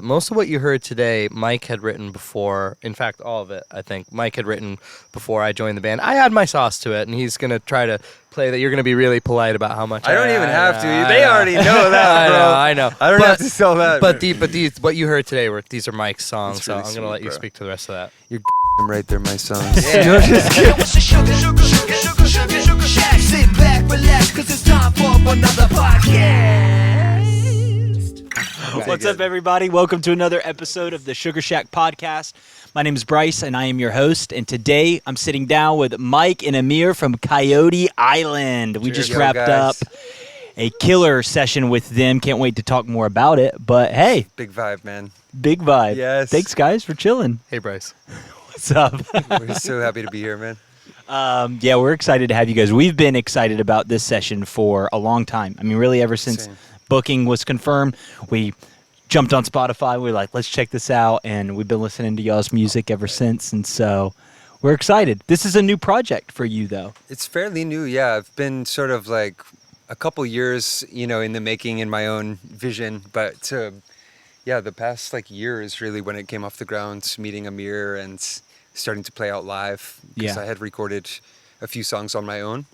Most of what you heard today, Mike had written before. In fact, all of it, I think, Mike had written before I joined the band. I add my sauce to it, and he's going to try to play that. You're going to be really polite about how much I don't even have to. They already know that, bro. I know. I don't have to sell that. But what you heard today, these are Mike's songs, so really I'm going to let you bro. speak to the rest of that. You're right there, my songs. Yeah. No, just kidding. Sugarshack. Sit back, relax, 'cause it's time for another podcast. What's up, everybody? Welcome to another episode of the Sugarshack Podcast. My name is Bryce, and I am your host. And today, I'm sitting down with Mike and Amir from Coyote Island. We just wrapped up a killer session with them. Can't wait to talk more about it. But hey, Big vibe, man. big vibe. Yes. Thanks, guys, for chilling. Hey, Bryce. What's up? We're so happy to be here, man. Yeah, we're excited to have you guys. We've been excited about this session for a long time. I mean, really, ever since Same. booking was confirmed, we jumped on Spotify. We were like, let's check this out. And we've been listening to y'all's music ever since. And so we're excited. This is a new project for you, though. It's fairly new, yeah. I've been sort of like a couple years, in the making in my own vision. But the past year is really when it came off the ground, meeting Amir and starting to play out live. Because I had recorded a few songs on my own.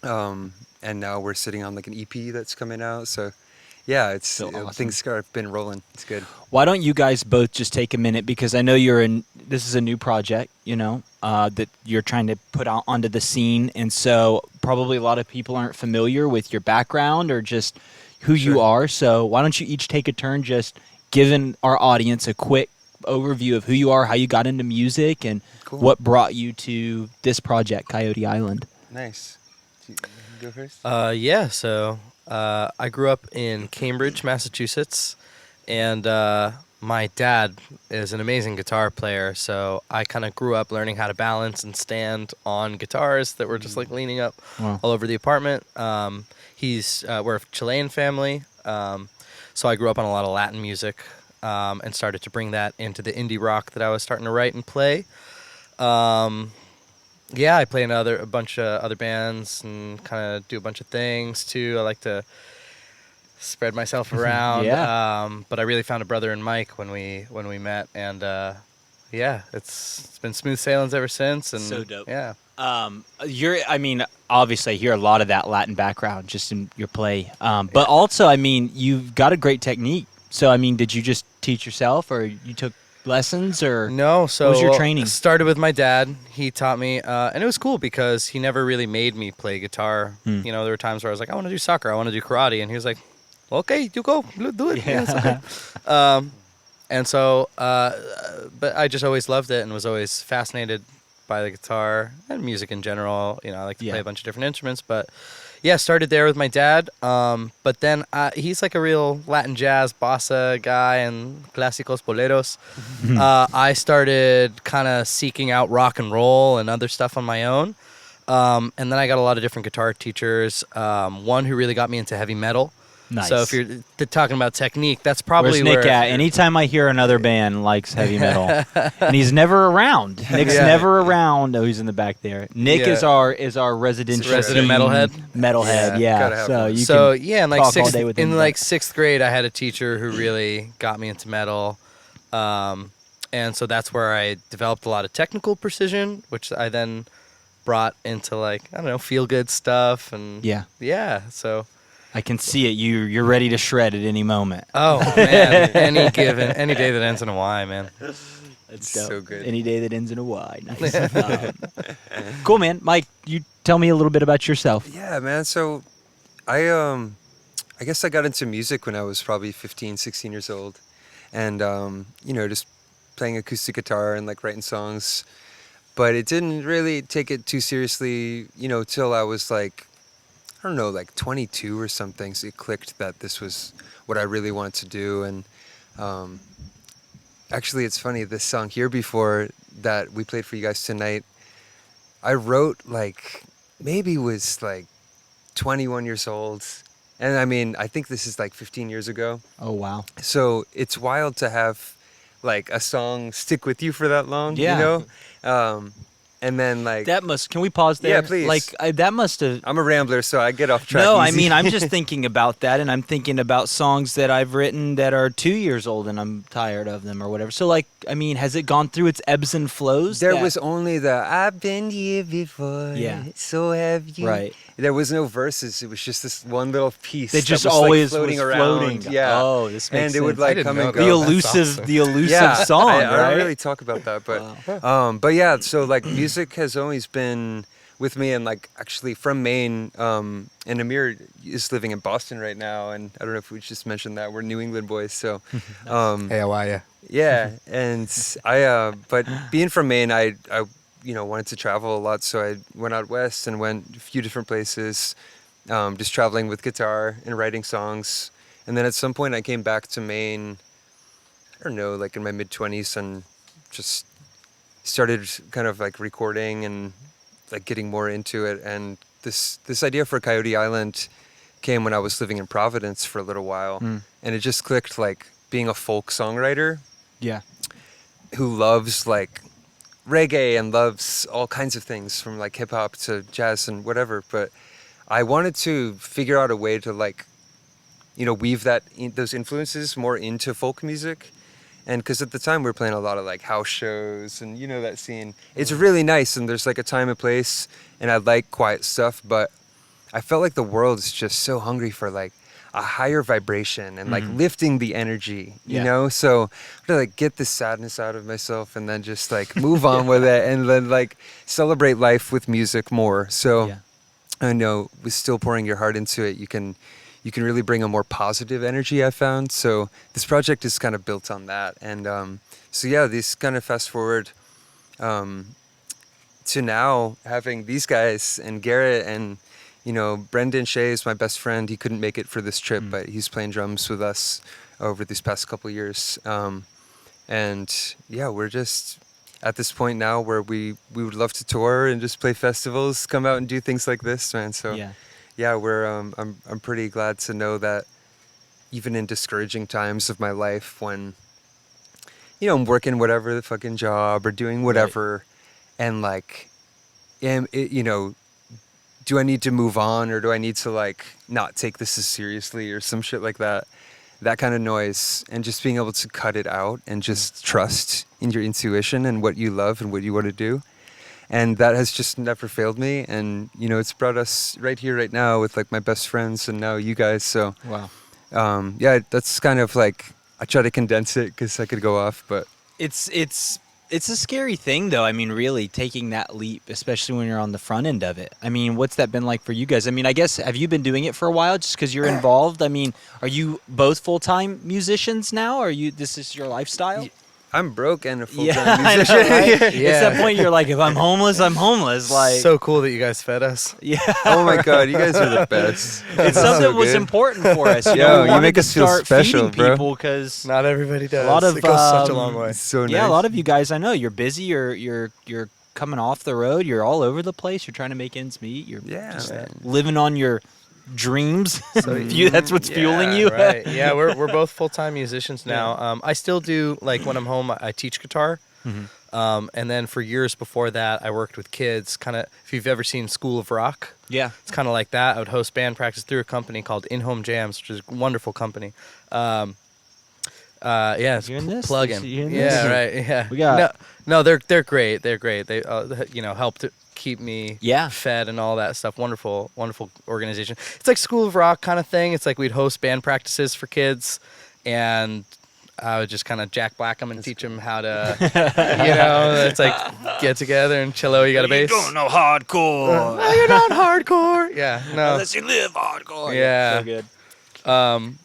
And now we're sitting on an EP that's coming out. So yeah, it's So awesome. things have been rolling. It's good. Why don't you guys both just take a minute, because I know this is a new project, that you're trying to put out onto the scene. And so probably a lot of people aren't familiar with your background or just who you are. So why don't you each take a turn just giving our audience a quick overview of who you are, how you got into music, and what brought you to this project, Coyote Island. Nice. You go first? So I grew up in Cambridge, Massachusetts, and my dad is an amazing guitar player, so I kind of grew up learning how to balance and stand on guitars that were just leaning up all over the apartment. We're a Chilean family, so I grew up on a lot of Latin music and started to bring that into the indie rock that I was starting to write and play. I play in a bunch of other bands and kind of do a bunch of things too. I like to spread myself around. But I really found a brother in Mike when we met, and it's been smooth sailings ever since. And So dope. Yeah. Obviously I hear a lot of that Latin background just in your play. But also, you've got a great technique. So, did you just teach yourself, or you took lessons, or No, so what was your training? Started with my dad. He taught me, and it was cool because he never really made me play guitar. There were times where I was like, I want to do soccer, I want to do karate, and he was like, okay, you go, do it. Yeah, it's okay. And so, but I just always loved it and was always fascinated by the guitar and music in general. I like to play a bunch of different instruments, but started there with my dad. But then he's like a real Latin jazz bossa guy and clásicos boleros. I started kind of seeking out rock and roll and other stuff on my own. And then I got a lot of different guitar teachers. One who really got me into heavy metal. Nice. So if you're talking about technique, that's probably Where's Nick where... at? Anytime I hear another band likes heavy metal, and he's never around. Nick's never around. Oh, he's in the back there. Nick is our residential resident team metalhead. Metalhead, gotta have one. So in talk all day with him about it. sixth grade, I had a teacher who really got me into metal, and so that's where I developed a lot of technical precision, which I then brought into feel good stuff, and so. I can see it. You're ready to shred at any moment. Oh man, any day that ends in a Y, man. That's dope. So good. Any day that ends in a Y. Nice. Cool, man. Mike, you tell me a little bit about yourself. Yeah, man. So I guess I got into music when I was probably 15, 16 years old. And, just playing acoustic guitar and writing songs. But it didn't really take it too seriously, till I was 22 or something. So it clicked that this was what I really wanted to do. And actually, it's funny, this song Here Before that we played for you guys tonight, I wrote maybe was 21 years old. And I think this is 15 years ago. Oh, wow. So it's wild to have a song stick with you for that long, And then like Can we pause there? Yeah, please. Like that must have. I'm a rambler, so I get off track. No, I easy. mean I'm just thinking about that, and I'm thinking about songs that I've written that are 2 years old, and I'm tired of them or whatever. So like, I mean, has it gone through its ebbs and flows? There was only the "I've been here before." Yeah. So have you? Right. There was no verses. It was just this one little piece. They just that was always like floating was around. floating. Yeah. Oh, this makes and it would sense. I like didn't come know and that. go. the That's elusive, awesome. the elusive Yeah, song, I right? don't really talk about that, but yeah. So like, music has always been with me, and like actually from Maine. And Amir is living in Boston right now, and I don't know if we just mentioned that we're New England boys. So, Hey, how are you? yeah, and but being from Maine, I wanted to travel a lot, so I went out west and went a few different places, just traveling with guitar and writing songs. And then at some point I came back to Maine, I don't know, like in my mid-20s, and just started kind of like recording and like getting more into it. And this idea for Coyote Island came when I was living in Providence for a little while, and it just clicked, like being a folk songwriter Yeah. who loves like reggae and loves all kinds of things from like hip hop to jazz and whatever. But I wanted to figure out a way to like, weave those influences more into folk music. And because at the time we were playing a lot of like house shows and that scene. It's really nice, and there's like a time and place, and I like quiet stuff, but I felt like the world is just so hungry for like a higher vibration and like lifting the energy, you know? So to like get the sadness out of myself and then just like move on with it, and then like celebrate life with music more. So I know with still pouring your heart into it, you can really bring a more positive energy, I found. So this project is kind of built on that. And so yeah, this kind of fast forward to now having these guys and Garrett and Brendan Shea is my best friend. He couldn't make it for this trip, but he's playing drums with us over these past couple years. And yeah, we're just at this point now where we would love to tour and just play festivals, come out and do things like this, man. So yeah, we're I'm pretty glad to know that even in discouraging times of my life, when I'm working whatever the fucking job or doing whatever, and like, do I need to move on, or do I need to like not take this as seriously or some shit like that? That kind of noise, and just being able to cut it out and just trust in your intuition and what you love and what you want to do. And that has just never failed me. And, it's brought us right here, right now with like my best friends and now you guys. So, yeah, that's kind of like, I try to condense it because I could go off, but. It's a scary thing, though. I mean, really, taking that leap, especially when you're on the front end of it. I mean, what's that been like for you guys? I mean, I guess, have you been doing it for a while just because you're involved? I mean, are you both full-time musicians now? This is your lifestyle? I'm broke and a full-time musician. I know, right? It's that point you're like, if I'm homeless, I'm homeless. Like, So cool that you guys fed us. yeah. Oh my God, you guys are the best. It's something that was important for us. You Yo, know, we you wanted make to us feel start special, feeding bro. people because Not everybody does. a lot of it goes such a long way. So nice. yeah, a lot of you guys I know you're busy. You're coming off the road. You're all over the place. You're trying to make ends meet. You're just man. living on your dreams. That's what's fueling you. Right. Yeah, we're both full-time musicians now. I still do, like when I'm home, I teach guitar. And then for years before that, I worked with kids. Kind of, if you've ever seen School of Rock, it's kind of like that. I would host band practice through a company called In-Home Jams, which is a wonderful company. It's You in this? plug-in. You in Yeah, this? right. Yeah. We got- No, they're great. They're great. They helped keep me fed and all that stuff. Wonderful organization. It's like School of Rock kind of thing. It's like we'd host band practices for kids, and I would just kind of Jack Black them and teach them how to, it's like get together and chill out. You got a bass. You don't know hardcore. No, you're not hardcore. Yeah, no. Unless you live hardcore. Yeah. So good.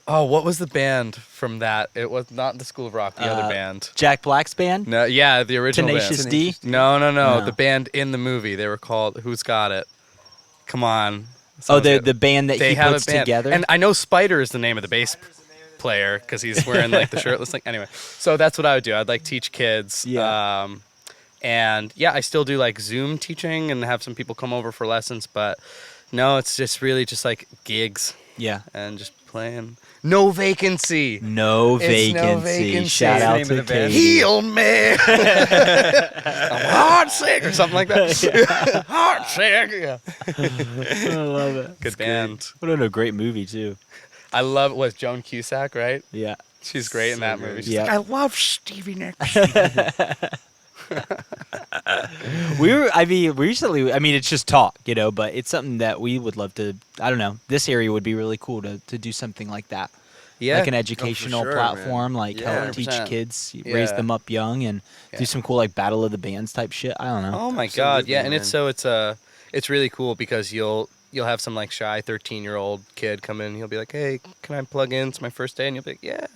What was the band from that? It was not the School of Rock. The other band. Jack Black's band? No, yeah, the original Tenacious band. D? No. The band in the movie. They were called Who's Got It? Come on. Oh, the band that They he have puts a band. together? And I know Spider is the name of the bass player because he's wearing like the shirtless thing. Anyway, so that's what I would do. I'd like teach kids. Yeah. And yeah, I still do like Zoom teaching and have some people come over for lessons, but no, it's just really just like gigs. Yeah. And just playing? No Vacancy. No It's Vacancy. No Vacancy. Shout out What's the name to of the band? Katie. Heal me. I'm heart sick or something like that. Heart sick. Yeah. I love it. Good band. What a great movie too. I love it. Was Joan Cusack, right? Yeah. She's great in that movie. She's Yeah. like, I love Stevie Nicks. we recently, I mean, it's just talk, but it's something that we would love to, I don't know, this area would be really cool to do something like that. Yeah. Like an educational sure, platform, man. like Yeah. help teach 100%. kids, raise Yeah. them up young, and Yeah. do some cool like battle of the bands type shit. I don't know. Oh my God. Yeah. And Absolutely, it's really cool because you'll have some like shy 13-year-old kid come in and he'll be like, hey, can I plug in? It's my first day. And you'll be like, yeah.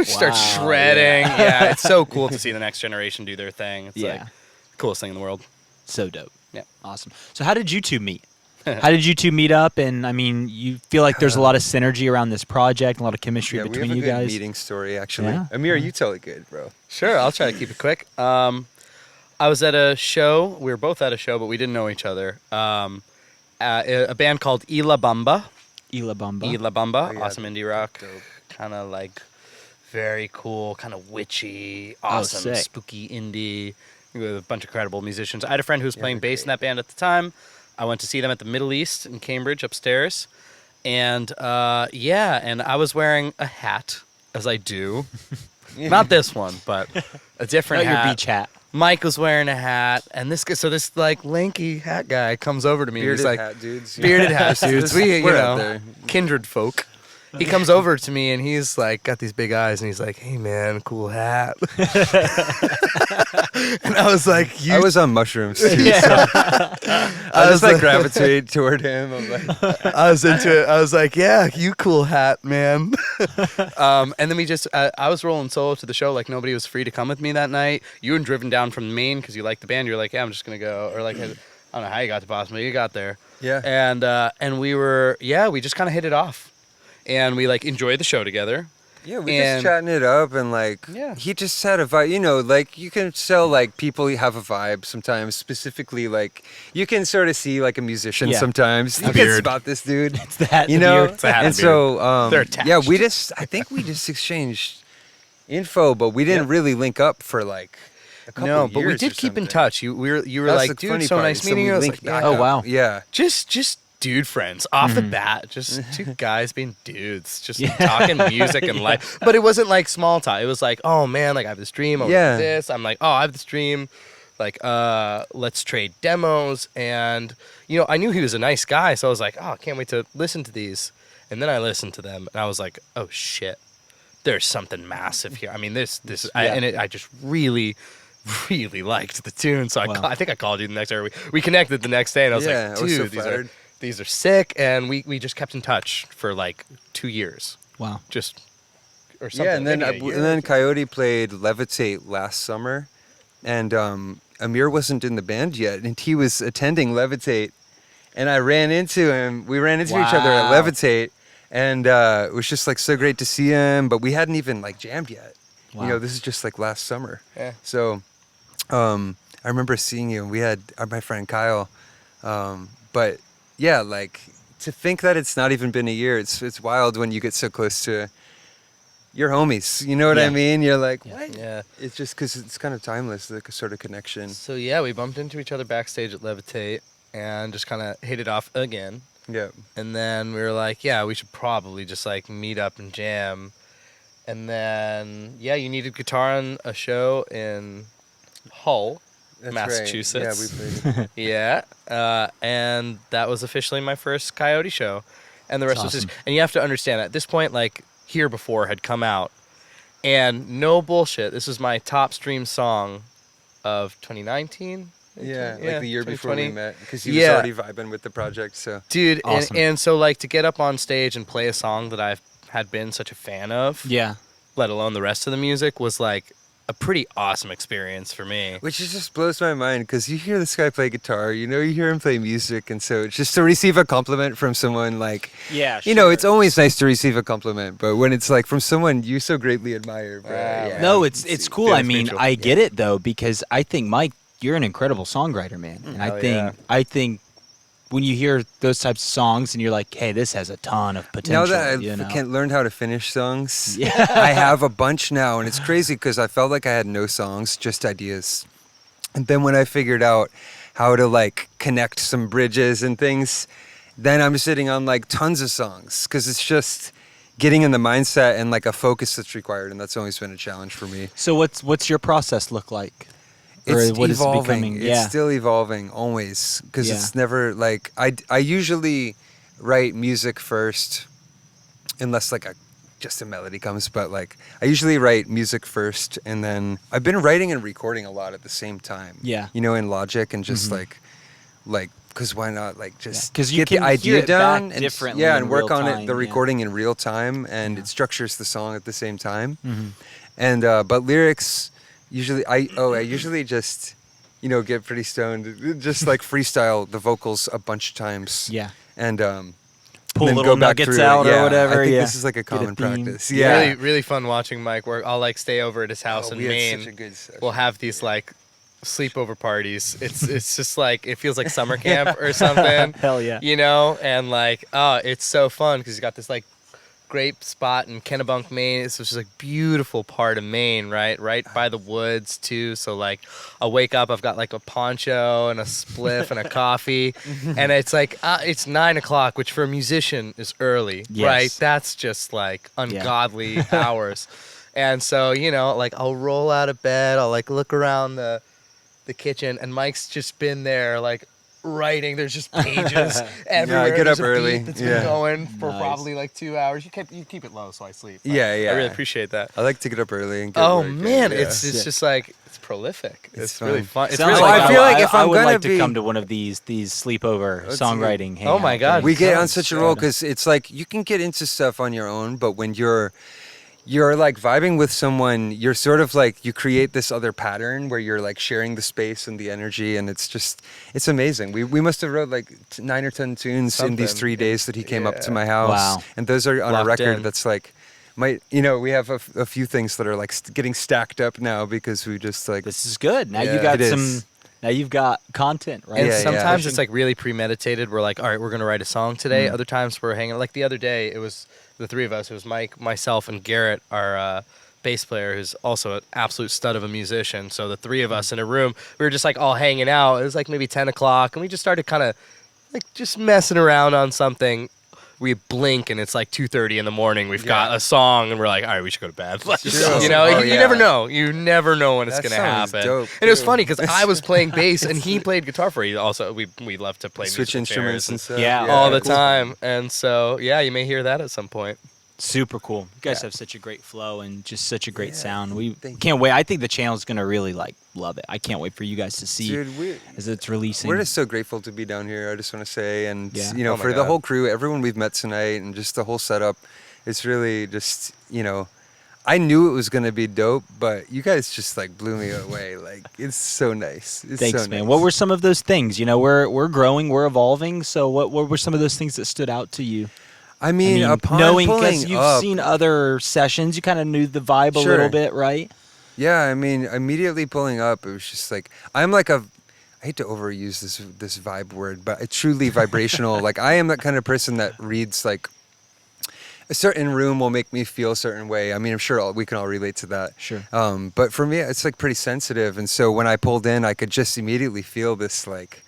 Start Wow, shredding. Yeah. It's so cool to see the next generation do their thing. It's Yeah. like the coolest thing in the world. So dope. Yeah. Awesome. So how did you two meet? How did you two meet up? And I mean, you feel like there's a lot of synergy around this project, a lot of chemistry Yeah, between we have a you good guys. meeting story actually. Yeah. Amir, you tell it good, bro. Sure. I'll try to keep it quick. I was at a show. We were both at a show, but we didn't know each other. A band called Ila Bamba. Ila Bamba. Ila Bamba. Oh, yeah, Awesome indie rock. dope. Kind of like very cool, kind of witchy, Oh, awesome, sick. spooky indie with a bunch of credible musicians. I had a friend who was playing they're bass in great. that band at the time. I went to see them at the Middle East in Cambridge upstairs. And and I was wearing a hat, as I do. Not this one, but a different Not your hat. beach hat. Mike was wearing a hat, and this like lanky hat guy comes over to me. Bearded and he's like, hat dudes. bearded hat dudes. We, We're out there. kindred folk. He comes over to me and he's like got these big eyes and he's like, "Hey man, cool hat." And I was like, I was on mushrooms too. Yeah. I was like gravitate toward him. I'm like, I was into it. I was like, "Yeah, you cool hat, man." And then we just, I was rolling solo to the show. Like nobody was free to come with me that night. You had driven down from Maine because you liked the band. You're like, "Yeah, I'm just gonna go." Or like, I don't know how you got to Boston, but you got there. yeah. And we were, we just kind of hit it off, and we like enjoyed the show together. Yeah, we And- just chatting it up and like Yeah. he just had a vibe, like you can tell like people have a vibe sometimes, specifically like you can sort of see like a musician Yeah. sometimes. You can beard. spot this dude. It's the hat. You the know, beard. It's a hat and and beard. so They're attached. yeah, I think we just exchanged info, but we didn't really link up for like a couple No, years but we or did keep in something. touch. You were That's like, the "Dude, funny so part. nice meeting we you." I was linked like, back "Yeah." Oh, up. wow. Yeah. Just dude friends off the bat, just two guys being dudes, just Yeah. talking music and life. But it wasn't like small talk. It was like, "Oh man, like I have this dream. I Yeah. want this." I'm like, "Oh, I have this dream. Like, let's trade demos." And I knew he was a nice guy, so I was like, "Oh, I can't wait to listen to these." And then I listened to them, and I was like, "Oh shit, there's something massive here." I mean, I just really, really liked the tune. So Wow. I think I called you the next day. We connected the next day, and I was Yeah, like, I was so "Dude, flattered. these are sick." And we just kept in touch for like 2 years, Wow. just or something. Yeah, and then maybe a year. and then Coyote played Levitate last summer, and Amir wasn't in the band yet, and he was attending Levitate, and I ran into him. We ran into each other at Wow. Levitate, and it was just like so great to see him. But we hadn't even like jammed yet. Wow. This is just like last summer. Yeah. So, I remember seeing you, and we had my friend Kyle, but yeah, like to think that it's not even been a year. It's wild when you get so close to your homies. You know what Yeah. I mean? You're like, Yeah. what? Yeah. It's just because it's kind of timeless, the sort of connection. So yeah, we bumped into each other backstage at Levitate and just kind of hit it off again. Yeah. And then we were like, yeah, we should probably just like meet up and jam. And then you needed guitar on a show in Hull, That's Massachusetts. Right. Yeah, we played. Yeah, and that was officially my first Coyote show, and the rest That's was just. awesome. And you have to understand, at this point, like Here Before had come out, and no bullshit, this was my top stream song of 2019. Yeah, like the year before we 2020. met, because he was Yeah. already vibing with the project. So Dude, Awesome. and so like to get up on stage and play a song that I've had been such a fan of, Yeah. let alone the rest of the music, was like a pretty awesome experience for me. which just blows my mind, because you hear this guy play guitar, you hear him play music, and so it's just to receive a compliment from someone like, Yeah. it's always nice to receive a compliment, but when it's like from someone you so greatly admire, bro. Wow. Yeah. No, it's cool. I Feels mean, mutual. I get it though, because I think Mike, you're an incredible songwriter, man. And Hell yeah. I think when you hear those types of songs and you're like, hey, this has a ton of potential. Now that I've learned how to finish songs, I have a bunch now, and it's crazy because I felt like I had no songs, just ideas. And then when I figured out how to like connect some bridges and things, then I'm sitting on like tons of songs because it's just getting in the mindset and like a focus that's required, and that's always been a challenge for me. So what's your process look like? It's what is it evolving. becoming? It's still evolving always because it's never like I usually write music first, unless like just a melody comes. But like I usually write music first, and then I've been writing and recording a lot at the same time. Yeah, you know, in Logic and just like because why not like just you get the idea down and differently and work on time, it, the recording in real time, and it structures the song at the same time. And but lyrics. Usually, I usually just, get pretty stoned, just like freestyle the vocals a bunch of times. Yeah. And pull then little go back nuggets through out it. or whatever. I think this is like a common practice. Yeah. Really, really fun watching Mike work. I'll like stay over at his house in we had Maine. such a good session. We'll have these like sleepover parties. It's just like it feels like summer camp or something. Hell yeah. And like it's so fun because he's got this like great spot in Kennebunk, Maine. It's just like beautiful part of Maine, right by the woods too. So like I'll wake up, I've got like a poncho and a spliff and a coffee, and it's like it's 9:00, which for a musician is early, right? That's just like ungodly hours. And so like I'll roll out of bed, I'll like look around the kitchen, and Mike's just been there like writing. There's just pages everywhere. I get There's up a early. beat that's been going for probably like 2 hours. You keep it low so I sleep. Yeah. I really appreciate that. I like to get up early and get Oh work man, in. it's just like it's prolific. It's really fun. It's Sounds really like I feel like if I I'm would gonna like be- to come to one of these sleepover songwriting. Oh my hangouts. God. We get on Sounds such a good. roll because it's like you can get into stuff on your own, but when you're like vibing with someone, you're sort of like you create this other pattern where you're like sharing the space and the energy, and it's amazing. We must have wrote like 9 or 10 tunes in these 3 days that he came up to my house. Wow. And those are on Locked a record in. that's like we have a few things that are like getting stacked up now because we just like This is good. Now you Yeah, got it some. is. Now you've got content, right? And Yeah, sometimes it's like really premeditated. We're like, all right, we're gonna write a song today. Other times we're hanging. Like the other day, it was the three of us. It was Mike, myself, and Garrett, our bass player, who's also an absolute stud of a musician. So the three of us in a room, we were just like all hanging out. It was like maybe 10:00, and we just started kind of like just messing around on something. We blink and it's like 2:30 in the morning. We've got a song and we're like, all right, we should go to bed. Like, True. you know, Oh, you yeah. never know. You never know when it's That gonna sounds happen. dope, and it was too. funny because I was playing bass and he played guitar for you. Also, we love to play switch musical instruments chairs and stuff. Yeah, all the cool. time. And so yeah, you may hear that at some point. Super cool. You guys Yeah. have such a great flow and just such a great Yeah, sound. We thank can't wait. I think the channel's gonna really like love it. I can't wait for you guys to see Dude, as it's releasing. we're just so grateful to be down here. I just want to say, and Yeah. Oh my for the God. whole crew, everyone we've met tonight, and just the whole setup. It's really just I knew it was gonna be dope, but you guys just like blew me away. Like it's so nice. It's Thanks, so man. nice. What were some of those things? We're growing, we're evolving. So what were some of those things that stood out to you? I mean, upon knowing pulling because you've up, seen other sessions, you kind of knew the vibe a Sure. little bit, right? Yeah, I mean, immediately pulling up, it was just like I'm like I hate to overuse this vibe word, but it's truly vibrational. Like I am that kind of person that reads like a certain room will make me feel a certain way. I mean, I'm sure we can all relate to that. Sure. But for me, it's like pretty sensitive, and so when I pulled in, I could just immediately feel this like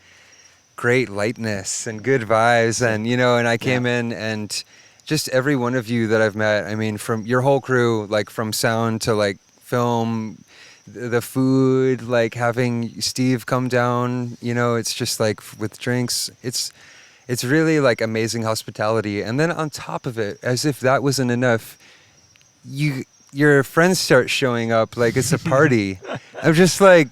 great lightness and good vibes, and and I came in and just every one of you that I've met. I mean, from your whole crew, like from sound to like film, the food, like having Steve come down. It's just like with drinks. It's really like amazing hospitality, and then on top of it, as if that wasn't enough, your friends start showing up like it's a party. I'm just like,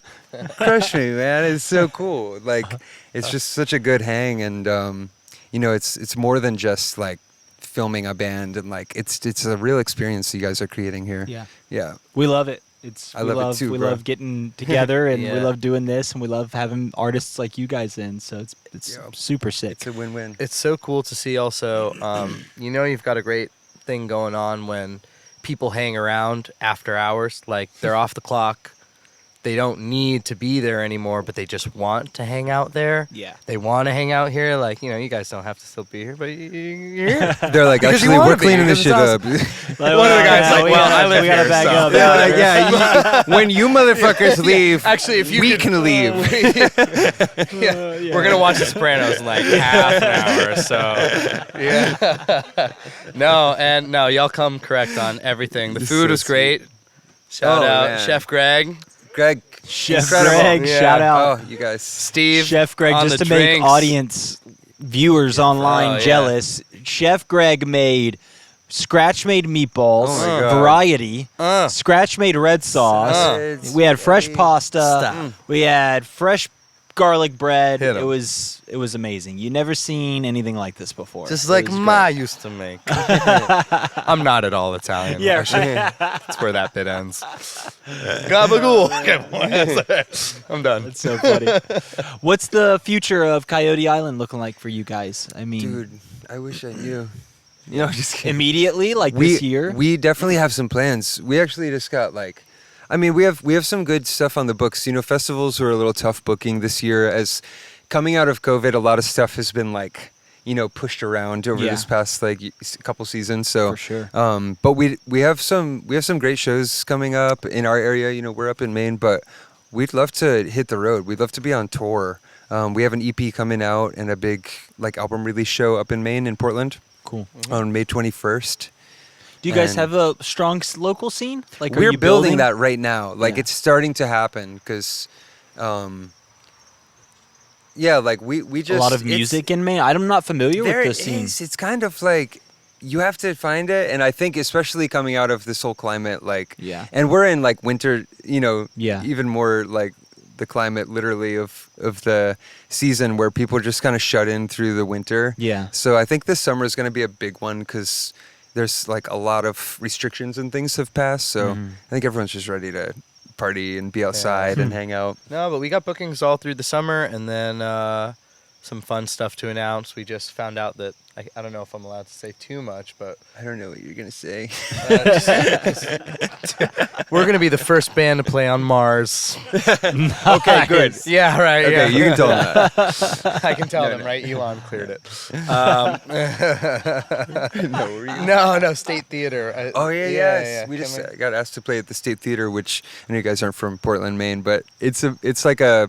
crush me, man. It's so cool. Like it's just such a good hang, and it's more than just like filming a band, and like it's a real experience you guys are creating here. Yeah. We love it. I love it too, We bro. love getting together, and we Yeah. love doing this, and we love having artists like you guys in. So it's Yeah. super sick. It's a win-win. It's so cool to see also, you've got a great thing going on when people hang around after hours. Like they're off the clock, they don't need to be there anymore, but they just want to hang out there. Yeah. They want to hang out here. Like, you know, you guys don't have to still be here, but you're here. They're like, Because you actually, wanna we're be, cleaning this because shit it's up. One of the guys like, well, I live we gotta here, back so. up. Yeah, when you motherfuckers leave, Actually, if you we could- can leave. Yeah. We're going to watch The Sopranos in like half an hour or so. Yeah. No, y'all come correct on everything. The This food is was so great. Shout Oh, out man. Chef Greg, Greg, Chef incredible. Greg, Yeah. shout out. Oh, you guys. Steve, Chef Greg, on just the to make drinks. audience viewers online yeah. jealous. Chef Greg made scratch-made meatballs, Oh my God. variety, Uh. scratch-made red sauce. Salads, We had fresh spaghetti. pasta. Stop. We had fresh garlic bread. Hit 'em. It was amazing. You never seen anything like this before. Just It like was Ma used to make. I'm not at all Italian. Yeah, actually. That's where that bit ends. Gabagool. I'm done. great. So funny. What's the future of Coyote Island looking like for you guys? I mean, Dude, I wish I knew. You know, just kidding. immediately, like this year. We definitely have some plans. We actually just got like, I mean, we have some good stuff on the books. You know, festivals were a little tough booking this year. As coming out of COVID, a lot of stuff has been like, you know, pushed around over Yeah. this past like couple seasons. So For sure. But we have some great shows coming up in our area. You know, we're up in Maine, but we'd love to hit the road. We'd love to be on tour. We have an EP coming out and a big like album release show up in Maine in Portland Cool. on May 21st. Do you guys And- have a strong local scene? Like, are We're you building that right now. Like Yeah. it's starting to happen because, yeah, like we just A lot of it's- music in Maine. I'm not familiar There with the scene. is. It's kind of like you have to find it, and I think especially coming out of this whole climate, like Yeah. and we're in like winter, you know, Yeah. even more like the climate literally of the season where people just kind of shut in through the winter. Yeah. So I think this summer is going to be a big one because there's like a lot of restrictions and things have passed. So Mm-hmm. I think everyone's just ready to party and be outside and hang out. No, but we got bookings all through the summer, and then some fun stuff to announce. We just found out that I don't know if I'm allowed to say too much, but I don't know what you're going to say. we're gonna be the first band to play on Mars. Okay, good. Yeah, right. Okay, yeah. you can tell them that. I can tell them, right? Elon cleared it. No, were you? No, State Theater. Oh yeah, yes. We Can just got asked to play at the State Theater, which I know you guys aren't from Portland, Maine, but it's like a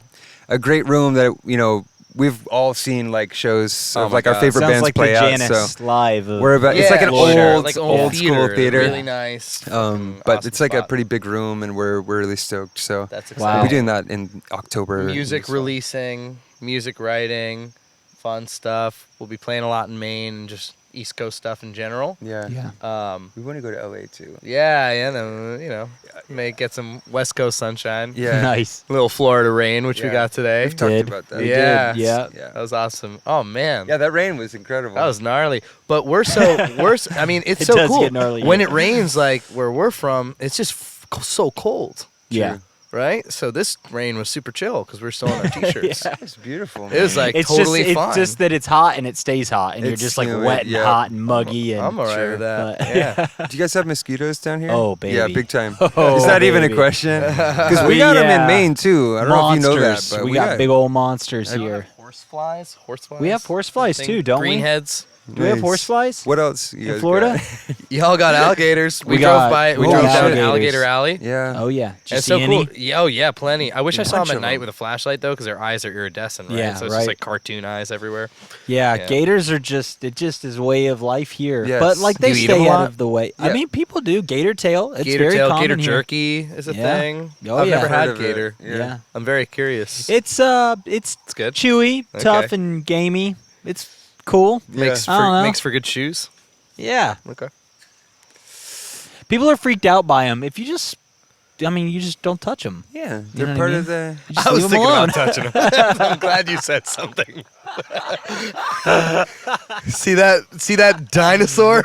great room that you know we've all seen like shows Oh of my like our God. favorite Sounds bands like play the out. Janus So live. Of we're about it's like an sure. old Like old school theater. Really nice. But awesome it's like a spot. pretty big room, and we're really stoked. So That's Wow. we'll exciting. be doing that in October. Music So- releasing, music writing, fun stuff. We'll be playing a lot in Maine and just East Coast stuff in general. Yeah. yeah. We want to go to LA too. Yeah, then, you know, may get some West Coast sunshine. Yeah. Nice. A little Florida rain, which we Yeah. got today. We've talked Did. about that. We Yeah. did, yeah. Yeah. That was awesome. Oh man. Yeah, that rain was incredible. That was gnarly. But I mean, it's It so does cool. get gnarly, When yeah. it rains, like where we're from, it's just so cold, Yeah. right? So this rain was super chill because we're still in our t-shirts. It's beautiful. It was man. like It's totally just fine. it's just that it's hot and it stays hot, and you're It's just like humid, wet and yeah. hot and muggy. And I'm alright Sure. with that. But- Yeah. Do you guys have mosquitoes down here? Oh, baby. Yeah, big time. Oh, Is that even a baby. question? Because we got them in Maine too. I don't know if you know that, Monsters. but we got big old monsters here. Horseflies. We have horseflies too, don't we? Greenheads. Do we have Nice. horseflies What else? You in guys Florida? got? Y'all got alligators. We We drove got- by. We we drove got down alligators. Alligator Alley. Yeah. Oh yeah. Did you It's see so any? cool. Yeah, oh yeah, plenty. I wish I saw Bunch them at of night them. with a flashlight though, because their eyes are iridescent, right? Yeah, so it's right. just like cartoon eyes everywhere. Yeah, Yeah. gators are just is way of life here. Yes. But like they Do you eat 'em stay a out lot? of the way. I Yeah. mean, people do gator tail. It's Gator very tail, common gator here. jerky is a Yeah. thing. Oh, I've yeah. never Heard had of it. gator. Yeah. I'm very curious. It's good. chewy, tough, Okay. and gamey. It's cool. Makes I don't know. makes for good shoes. Yeah. Okay. People are freaked out by them. If you just, you just don't touch them. Yeah, You they're know what I part mean? of the. You just I was leave 'em thinking alone. about touching them. I'm glad you said something. See that dinosaur?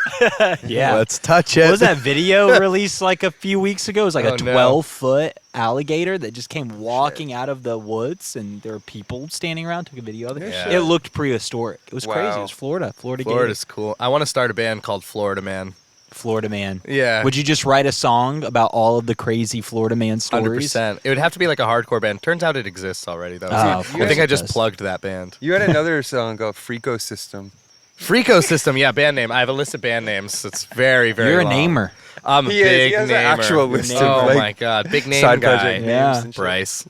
Yeah. Let's touch it. What was that video released like a few weeks ago? It was like Oh, a no. 12-foot alligator that just came walking out of the woods, and there were people standing around, took a video of it. Yeah. It looked prehistoric. It was crazy. It Wow. was Florida. Florida gator. Florida's cool. I want to start a band called Florida Man. Florida man. Yeah. Would you just write a song about all of the crazy Florida man stories? 100%. It would have to be like a hardcore band. Turns out it exists already, though. Oh, of I course think it I just does. plugged that band. You had another song called Freako System. Freako System, yeah, band name. I have a list of band names. It's very, very You're a long. namer. I'm a He is. big He has an namer. actual list of, Oh like, my god, big name side guy. project Yeah. names and shit. Bryce.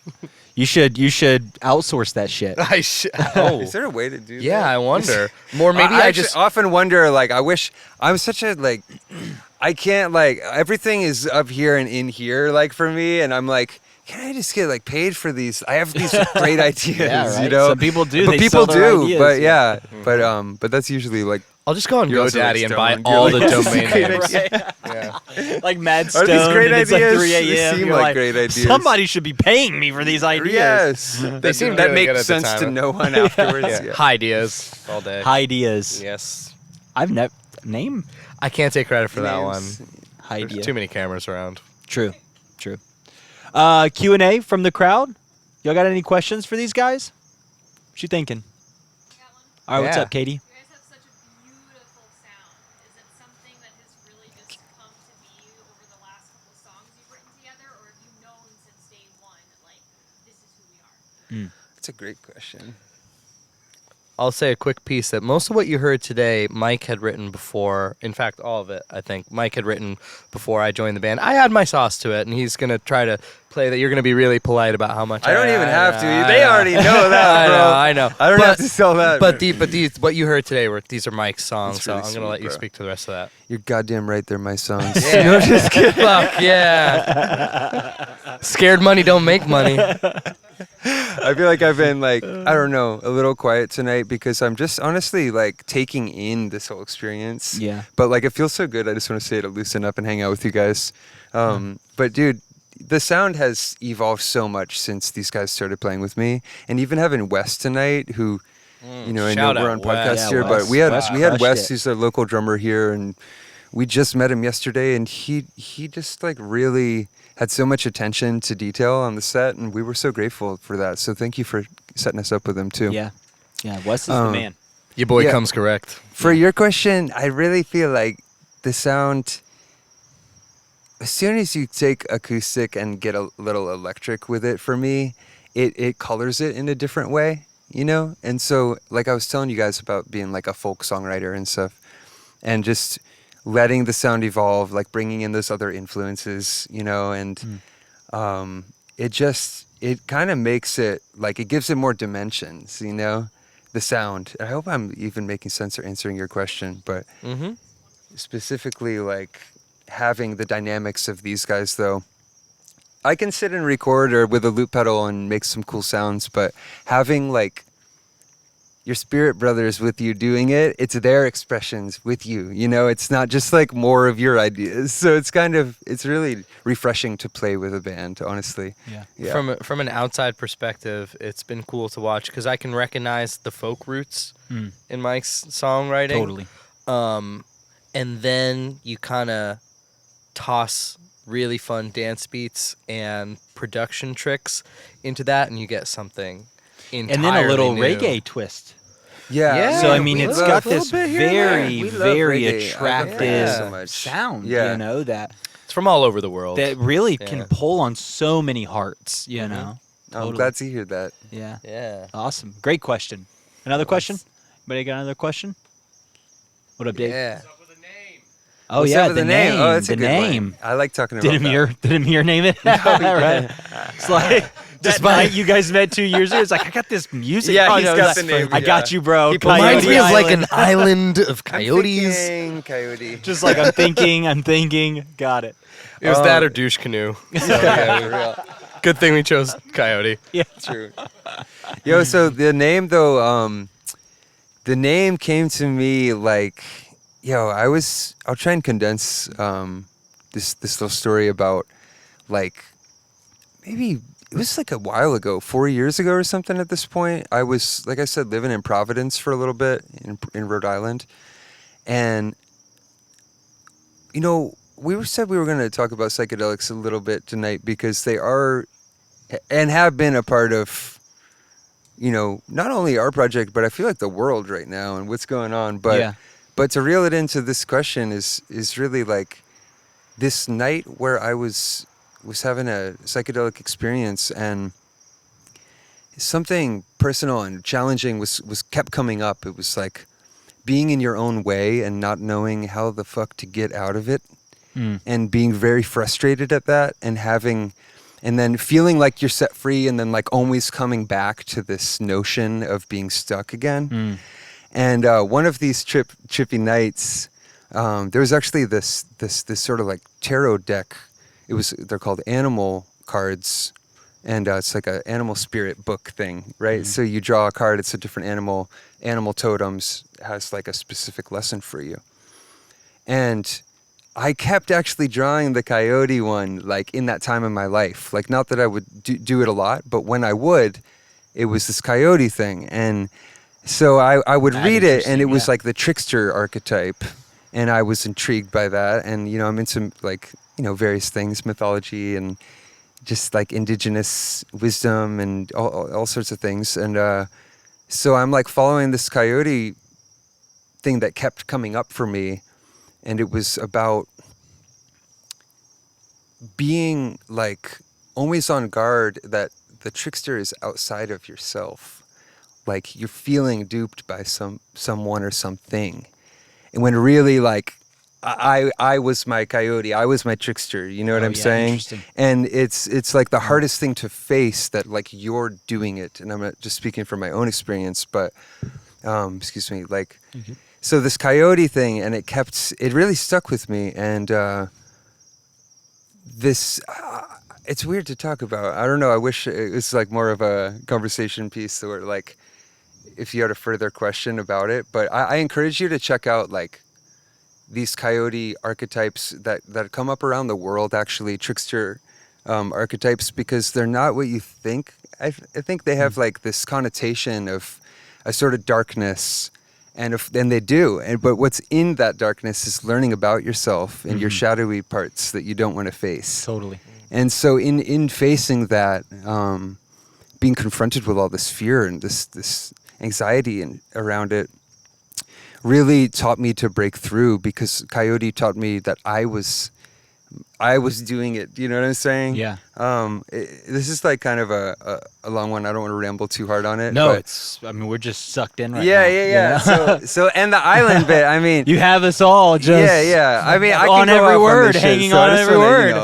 You should outsource that shit. I should. Oh, Is there a way to do that? yeah. I wonder. More maybe I I actually just. often wonder, like, I wish I'm such a, like, I can't, like, everything is up here and in here, like, for me, and I'm like, can I just get, like, paid for these? I have these great ideas, Yeah, right. you know? Some people do. But They people sell their do, ideas. but yeah, but that's usually, like, I'll just go on You're also, like, GoDaddy and buy stoned. all You're the like, domain great names. idea. Yeah. Like Mad Are Stone. these great and it's like ideas? 3 They a.m. seem You're like great ideas. Somebody should be paying me for these ideas. Yes. They seem that really good makes at the sense to time. no one afterwards. Yeah. Yeah. Ideas all day. Ideas. Yes. I've never name I can't take credit for that one. Names. There's idea. too many cameras around. True. Q&A from the crowd. Y'all got any questions for these guys? What you thinking? All right, what's Yeah. up, Katie? You guys have such a beautiful sound. Is it something that has really just come to be over the last couple songs you've written together, or have you known since day one that, like, this is who we are? That's a great question. I'll say a quick piece that most of what you heard today, Mike had written before. In fact, all of it, I think, Mike had written before I joined the band. I add my sauce to it, and he's going to try to play that. You're going to be really polite about how much I don't even have to. I They know. already know that, bro. I know. I don't have to sell that. But what you heard today these are Mike's songs, That's so really I'm going to let sweet, you bro. speak to the rest of that. You're goddamn right. They're my songs. Yeah. No, just kidding. Fuck yeah. Scared money don't make money. I feel like I've been like, I don't know, a little quiet tonight because I'm just honestly like taking in this whole experience. Yeah. But like it feels so good. I just want to say to loosen up and hang out with you guys. But dude, the sound has evolved so much since these guys started playing with me, and even having Wes tonight, who, you know, I know Shout we're out on podcast Wes. here, Yeah, but Wes. we had Wes Wes. crushed it. He's a local drummer here, and we just met him yesterday, and he just like really had so much attention to detail on the set, and we were so grateful for that. So thank you for setting us up with him too. Yeah. Yeah, Wes is the man. Your boy Yeah. comes correct. For your question, I really feel like the sound, as soon as you take acoustic and get a little electric with it, for me, it colors it in a different way, you know? And so, like I was telling you guys about being like a folk songwriter and stuff, and just letting the sound evolve, like bringing in those other influences, you know, and it kind of makes it, like, it gives it more dimensions, you know, the sound. I hope I'm even making sense or answering your question, but specifically, like, having the dynamics of these guys, though, I can sit and record or with a loop pedal and make some cool sounds, but having, like, your spirit brothers with you doing it, it's their expressions with you, you know, it's not just like more of your ideas. So it's really refreshing to play with a band, honestly. Yeah. From an outside perspective, it's been cool to watch because I can recognize the folk roots in Mike's songwriting. Totally. And then you kind of toss really fun dance beats and production tricks into that, and you get something entirely And then a little new. reggae twist. Yeah. So I mean, we it's love got a little this bit here and very, We love very reggae. I love attractive reggae so much. sound. Yeah. You know that It's from all over the world. really Yeah. can pull on so many hearts. You know. I'm Totally. glad to hear that. Yeah. Yeah. Awesome. Great question. Another question? Anybody got another question? What up, Dave? Yeah. Oh What's yeah, up with the name. Oh, that's the a good name. one. I like talking about Did Amir name it? Right. It's like that night you guys met 2 years ago. It's like I got this music. Yeah, on. he's I was got like, the name, I got yeah. you, bro. He Reminds me of like Island. an island of I'm coyotes. thinking Coyote. Just like I'm thinking. Got it. It was that or douche canoe. So, yeah, good thing we chose coyote. Yeah. True. Yo, so the name though, the name came to me like, I'll try and condense this little story about, like, maybe it was like a while ago, 4 years ago or something at this point. I was, like I said, living in Providence for a little bit in Rhode Island. And, you know, said we were going to talk about psychedelics a little bit tonight because they are and have been a part of, you know, not only our project, but I feel like the world right now and what's going on. But But to reel it into this question is really like this night where I was having a psychedelic experience, and something personal and challenging was kept coming up. It was like being in your own way and not knowing how the fuck to get out of it, and being very frustrated at that, and then feeling like you're set free, and then like always coming back to this notion of being stuck again. And one of these trippy nights, there was actually this sort of like tarot deck. They're called animal cards, and it's like an animal spirit book thing, right? So you draw a card, it's a different animal totems, has like a specific lesson for you. And I kept actually drawing the coyote one, like in that time in my life. Like, not that I would do it a lot, but when I would, it was this coyote thing. And so I would read it, and it was like the trickster archetype. And I was intrigued by that. And, I'm into like, various things, mythology and just like indigenous wisdom and all sorts of things. And so I'm like following this coyote thing that kept coming up for me. And it was about being like always on guard that the trickster is outside of yourself. Like you're feeling duped by someone or something. And when really like I was my coyote, I was my trickster, you know what I'm saying? And it's like the hardest thing to face, that like you're doing it. And I'm not just speaking from my own experience, but excuse me, like so this coyote thing, and it really stuck with me. And it's weird to talk about. I don't know, I wish it was like more of a conversation piece, or like if you had a further question about it. But I encourage you to check out like these coyote archetypes that come up around the world, actually, trickster archetypes, because they're not what you think. I think they have like this connotation of a sort of darkness, and they do. But what's in that darkness is learning about yourself and your shadowy parts that you don't want to face. Totally. And so in facing that, being confronted with all this fear and this anxiety and around it, really taught me to break through, because coyote taught me that I was doing it. You know what I'm saying? Yeah. This is like kind of a long one. I don't want to ramble too hard on it. No, but we're just sucked in right now. Yeah. You know? So and the island bit, I mean, you have us all just I mean, I on can go every off word, on this hanging shit, so on every word.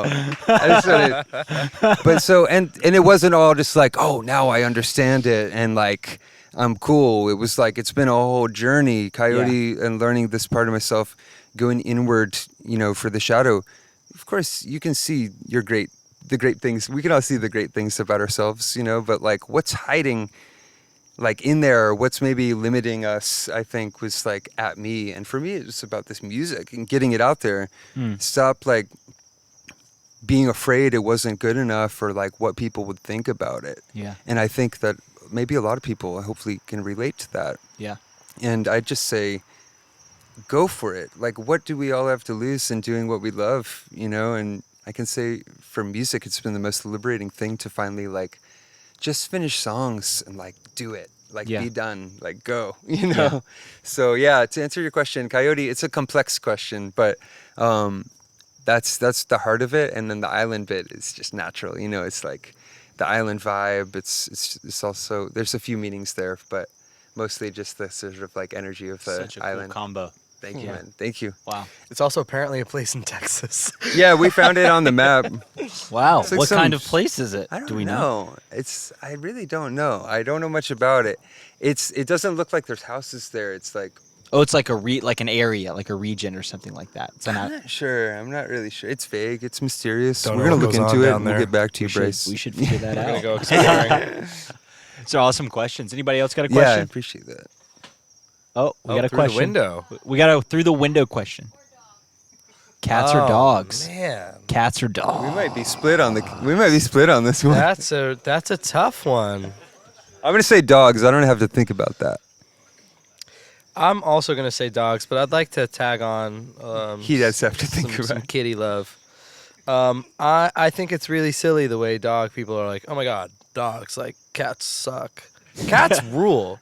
I just wanna, but so and it wasn't all just like, oh, now I understand it and like I'm cool. It was like, it's been a whole journey, coyote, and learning this part of myself, going inward, for the shadow. Of course, you can see the great things. We can all see the great things about ourselves, but like what's hiding like in there, what's maybe limiting us, I think was like at me. And for me, it was about this music and getting it out there. Stop like being afraid it wasn't good enough, or like what people would think about it. Yeah. And I think that maybe a lot of people hopefully can relate to that. Yeah. And I just say, go for it. Like, what do we all have to lose in doing what we love, And I can say for music, it's been the most liberating thing to finally like just finish songs and like do it, like be done, like go, Yeah. So to answer your question, coyote, it's a complex question, but that's the heart of it. And then the island bit is just natural, it's like the island vibe. It's also, there's a few meanings there, but mostly just the sort of like energy of the Such a island. cool combo. Thank you, man. Thank you. Wow. It's also apparently a place in Texas. Yeah, we found it on the map. Wow. It's like What kind of place is it? I don't Do we know. I really don't know. I don't know much about it. It doesn't look like there's houses there. It's like, Oh, it's like like an area, like a region or something like that. It's I'm not sure. I'm not really sure. It's vague. It's mysterious. Don't We're know gonna what look goes into on it down and we'll there. get back to you, Bryce. we should figure that We're out. gonna go exploring. These are awesome questions. Anybody else got a Yeah, I question? appreciate that. Oh, we got a through question. the window. We got a through the window question. Cats or dogs? Man, Cats or dogs? We might be split on this one. that's a tough one. I'm gonna say dogs. I don't have to think about that. I'm also gonna say dogs, but I'd like to tag on. He does have to think about some it. kitty love. I think it's really silly the way dog people are like, oh my god, dogs, like cats suck. Cats rule.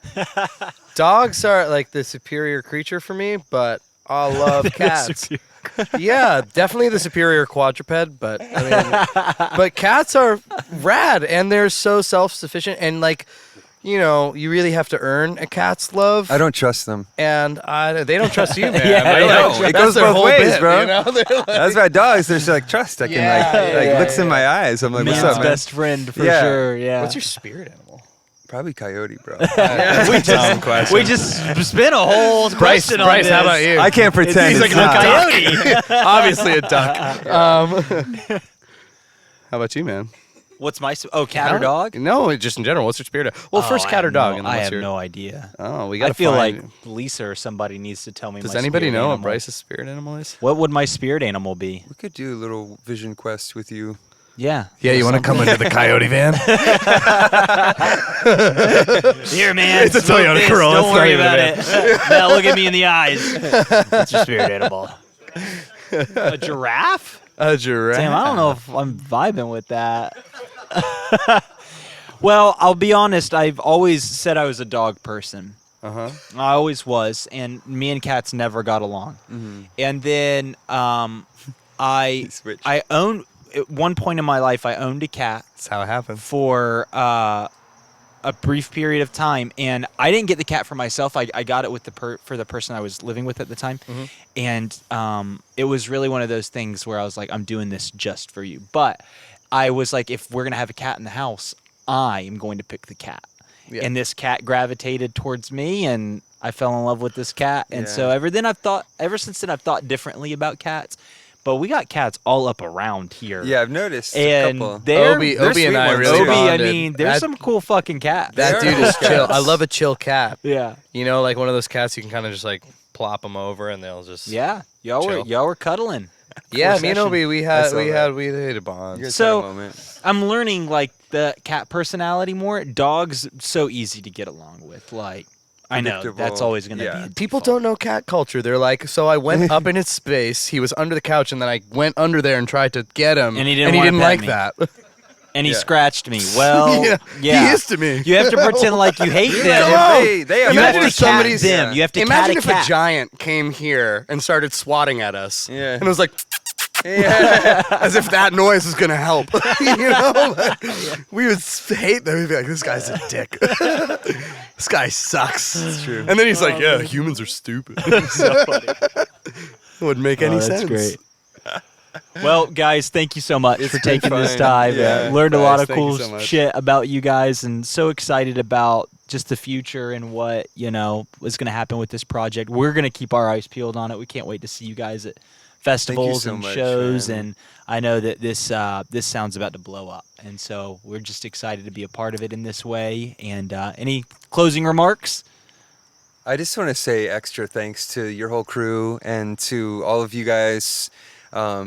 Dogs are like the superior creature for me, but I love cats. Yeah, definitely the superior quadruped, but I mean, but cats are rad and they're so self-sufficient and like, you know, you really have to earn a cat's love. I don't trust them. And they don't trust you, man. Yeah, They're I like, know. It that's goes their both whole ways, bit, bro. You know? They're like, That's why dogs. There's like trust. I can looks in my eyes. I'm like, Man's what's up, man? best friend for Yeah. sure. Yeah. What's your spirit animal? Probably coyote, bro. we just spent a whole question on Bryce, this. how about you? I can't pretend. He's like it's a not. coyote. Obviously a duck. How about you, man? What's my cat or dog? No, just in general. What's your spirit? Well, first cat or dog, and then I what's have your? no idea. Oh, we got. I feel like Lisa or somebody needs to tell me. Does my anybody spirit know what animal. Bryce's spirit animal is? What would my spirit animal be? We could do a little vision quest with you. Yeah. Yeah, you want to come into the coyote van? Here, man. It's a smoke Toyota this. Corolla, Don't it's worry not about even it. Now look at me in the eyes. What's your spirit animal? A giraffe? A giraffe. Damn, I don't know if I'm vibing with that. Well, I'll be honest. I've always said I was a dog person. Uh-huh. I always was, and me and cats never got along. And then I Switch. owned at one point in my life. I owned a cat That's how it happens. for a brief period of time, and I didn't get the cat for myself. I got it with for the person I was living with at the time, and it was really one of those things where I was like, I'm doing this just for you. But I was like, if we're gonna have a cat in the house, I am going to pick the cat. Yeah. And this cat gravitated towards me, and I fell in love with this cat. And so Yeah. ever since then, I've thought differently about cats. But we got cats all up around here. Yeah, I've noticed And a couple. they're Obi sweet and I ones, really too. Obi, I bonded. mean, there's some cool fucking cats. That They dude are is chill. I cats. love a chill cat. Yeah. You know, like one of those cats you can kind of just like plop them over and they'll just. Yeah. Y'all were cuddling. Yeah, Cool me and session. Obi, we I had saw we that. had a You bond. guys So- had a moment. I'm learning like the cat personality more. Dogs so easy to get along with. Like I know that's Predictable. always gonna Yeah. be. People don't know cat culture. They're like, so I went up in his space. He was under the couch, and then I went under there and tried to get him. And he didn't wanna pet like me. that. And he Yeah. scratched me. Well, yeah. He is to me. You have to pretend like you hate them. Come on. They have You have Imagine to if somebody's- cat them. You have to Imagine cat if a cat. a giant came here and started swatting at us. Yeah. And it was like, Yeah. as if that noise was going to help. You know? Like, we would hate them. We'd be like, this guy's a dick. This guy sucks. That's true. And then he's like, yeah, humans are stupid. So funny. It wouldn't make any That's sense. great. Well, guys, thank you so much for been taking this fun. time. Yeah. Learned a lot Guys, of thank you cool so much. shit about you guys, and so excited about just the future and what is going to happen with this project. We're going to keep our eyes peeled on it. We can't wait to see you guys at festivals so and much, shows, man. and I know that this sound's about to blow up, and so we're just excited to be a part of it in this way. And any closing remarks? I just want to say extra thanks to your whole crew and to all of you guys.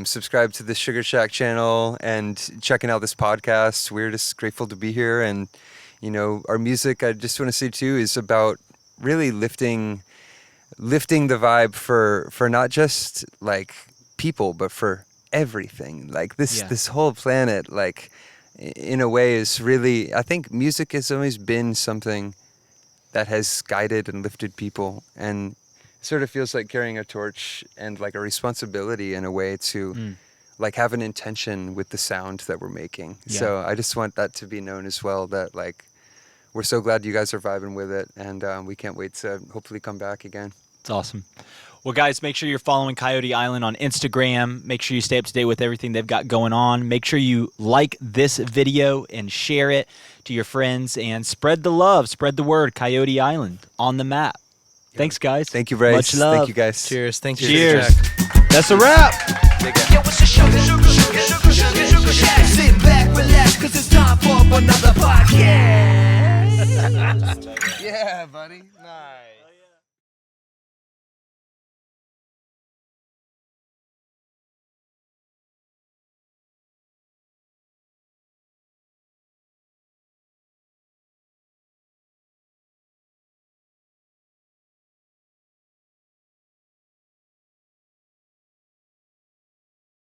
Subscribe to the Sugarshack channel and checking out this podcast. We're just grateful to be here. And, you know, our music, I just want to say too, is about really lifting the vibe for not just like people, but for everything. Like this whole planet, like in a way is really, I think music has always been something that has guided and lifted people, and sort of feels like carrying a torch and like a responsibility in a way to like have an intention with the sound that we're making. Yeah. So I just want that to be known as well, that like we're so glad you guys are vibing with it, and we can't wait to hopefully come back again. It's awesome. Well, guys, make sure you're following Coyote Island on Instagram. Make sure you stay up to date with everything they've got going on. Make sure you like this video and share it to your friends, and spread the love, spread the word. Coyote Island on the map. Thanks, guys. Thank you, Bryce. Much love. Thank you, guys. Cheers. Thank you. Cheers. Jack. That's a wrap. Yo, it's a sugar shack. Sit back, relax, cause it's time for another podcast. Yeah, buddy. Nice.